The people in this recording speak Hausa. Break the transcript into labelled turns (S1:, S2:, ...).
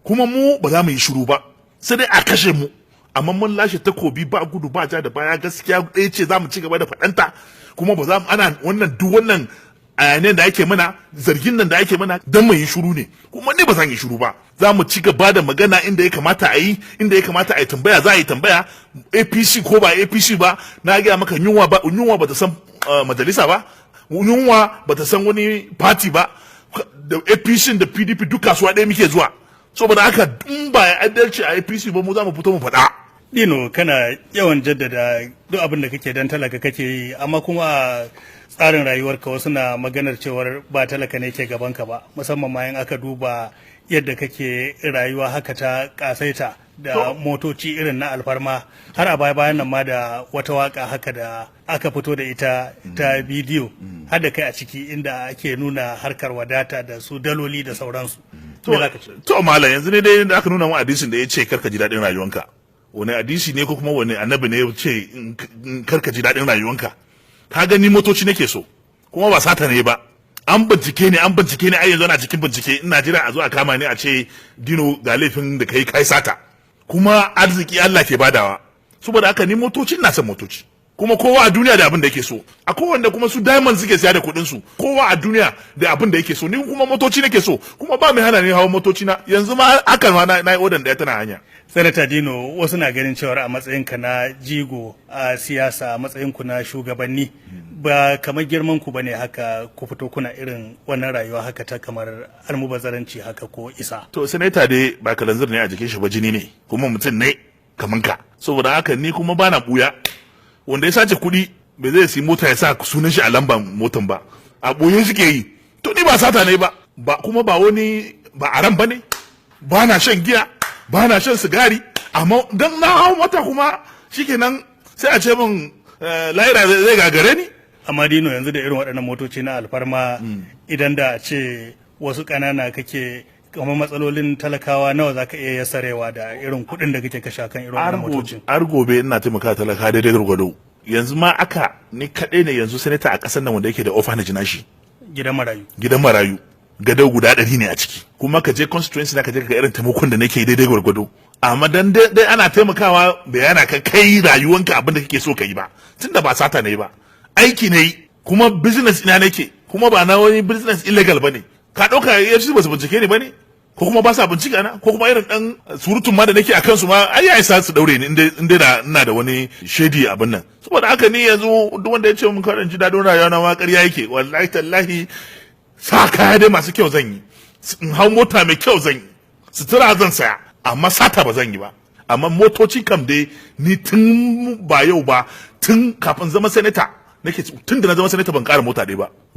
S1: kuma mu ba za mu yi shiru ba sai dai a kashe mu, amma mun lashe takobi ba gudu ba ja da baya, gaskiya ɗaya ce za mu ci gaba da faɗanta, kuma ba za mu ana wannan duk wannan ayanen da ake mana, zargin nan da ake mana dan mu yi shiru ne, kuma ne ba za mu yi shiru ba, za mu ci gaba da magana inda ya kamata a yi, inda ya kamata a yi tambaya za a yi tambaya, APC ko ba APC ba, na gaya maka yunwa ba ta san majalisa ba, yunwa ba ta san wani party ba, da APC da PDP duk kasuwa ɗaya muke zuwa, saboda haka in ba ya adalci a APC ba mu za mu fito mu faɗa.
S2: Dino, kana yawan jaddada duk abin da kake dan talaka kake yi, amma kuma tsarin rayuwarka wasu na maganar cewar ba talaka ne ke gabanka ba, musamman ma in aka duba yadda kake rayuwa haka ta kasaita da motoci irin na alfarma, har a bayan nan ma da wata waka haka da aka fito da ita ta bidiyo har da kai a ciki inda ake nuna harkar wadata da su daloli da sauransu.
S1: To malam, yanzu ne dai da aka nuna mu hadisin da ya ce karka ji daɗin rayuwanka, wani hadisi ne ko kuma wani annabi ne ya ce karka ji daɗin rayuwanka? Ka gani motoci nake so, kuma ba sata ne ba, an bincike ne ai yanzu ana cikin bincike, ina jira a zo a kama ni a ce Dino ga laifin da kai sata, kuma arziki Allah ke badawa, saboda haka ni motoci ina son motoci, kuma kowa a duniya da abin da yake so, a kowanne kuma su diamond suke siya da kuɗin su, kowa a duniya da abin da yake so, ni kuma motoci nake so, kuma ba mai hana ni hawa motoci na, yanzu ma hakan ma na yi odan da tana hanya.
S2: Sanata Dino, wasu na ganin cewar a matsayinka na jigo a siyasa, a matsayinku na shugabanni, ba kamar girman ku bane haka ku fito kuna irin wannan rayuwa haka ta kamar almubazzaranci haka ko isa.
S1: To sanata dai ba kalanzir ne a jikin shi ba, jini ne, kuma mutum ne kaman ka, saboda haka ni kuma bana buya, wanda ya sace kuɗi bai zai si mota ya sa sunan shi a lamban motan ba, a ɓoye suke yi, to ni ba sata ne ba kuma ba wani ba aran ba ne, ba na shan giya, ba na shan sigari, amma dan na hau mota kuma shikenan sai a ce min lahira zai gagare ni.
S2: Amma Dino, yanzu da irin waɗannan motoci na alfarma, idan da a ce wasu ƙanana kake kamar matsalolin talakawa nawa za ka iya yasarewa da irin kuɗin da kake kashe kan irin wannan motocin?
S1: Har gobe ina taimaka talaka daidai gwargwado. Yanzu ma ni kaɗai ne yanzu sanata a ƙasar nan wanda yake da orphanage nashi.
S2: Gidan marayu.
S1: Gidan marayu. Gadau guda 100 ne a ciki. Kuma ka je constituency na ka je ka ga irin taimakon da nake daidai gwargwado. Amma dan dai ana taimakawa bayana ka kai rayuwanka abin da kake so ka yi ba. Tunda ba sata ne ba. Aiki ne, kuma business ina nake, kuma ba na wani business illegal bane. Ka ɗauka EFCC ba su bincike ne ba ne? Ko kuma ba sa bincika na? Ko kuma irin ɗan surutun ma da nake a kansu ma ai ya isa su daure ni inda da ina da wani shedi abin nan. Saboda haka ni yanzu duk wanda ya ce mun karin ji daɗin rayuwa na ma ƙarya yake, wallahi tallahi sa kaya dai masu kyau zan yi, in hau mota mai kyau zan yi, sutura zan saya, amma sata ba zan yi ba. Amma motoci kam dai ni tun ba yau ba, tun kafin zama sanata nake, tun da na zama sanata ban ƙara mota dai ba.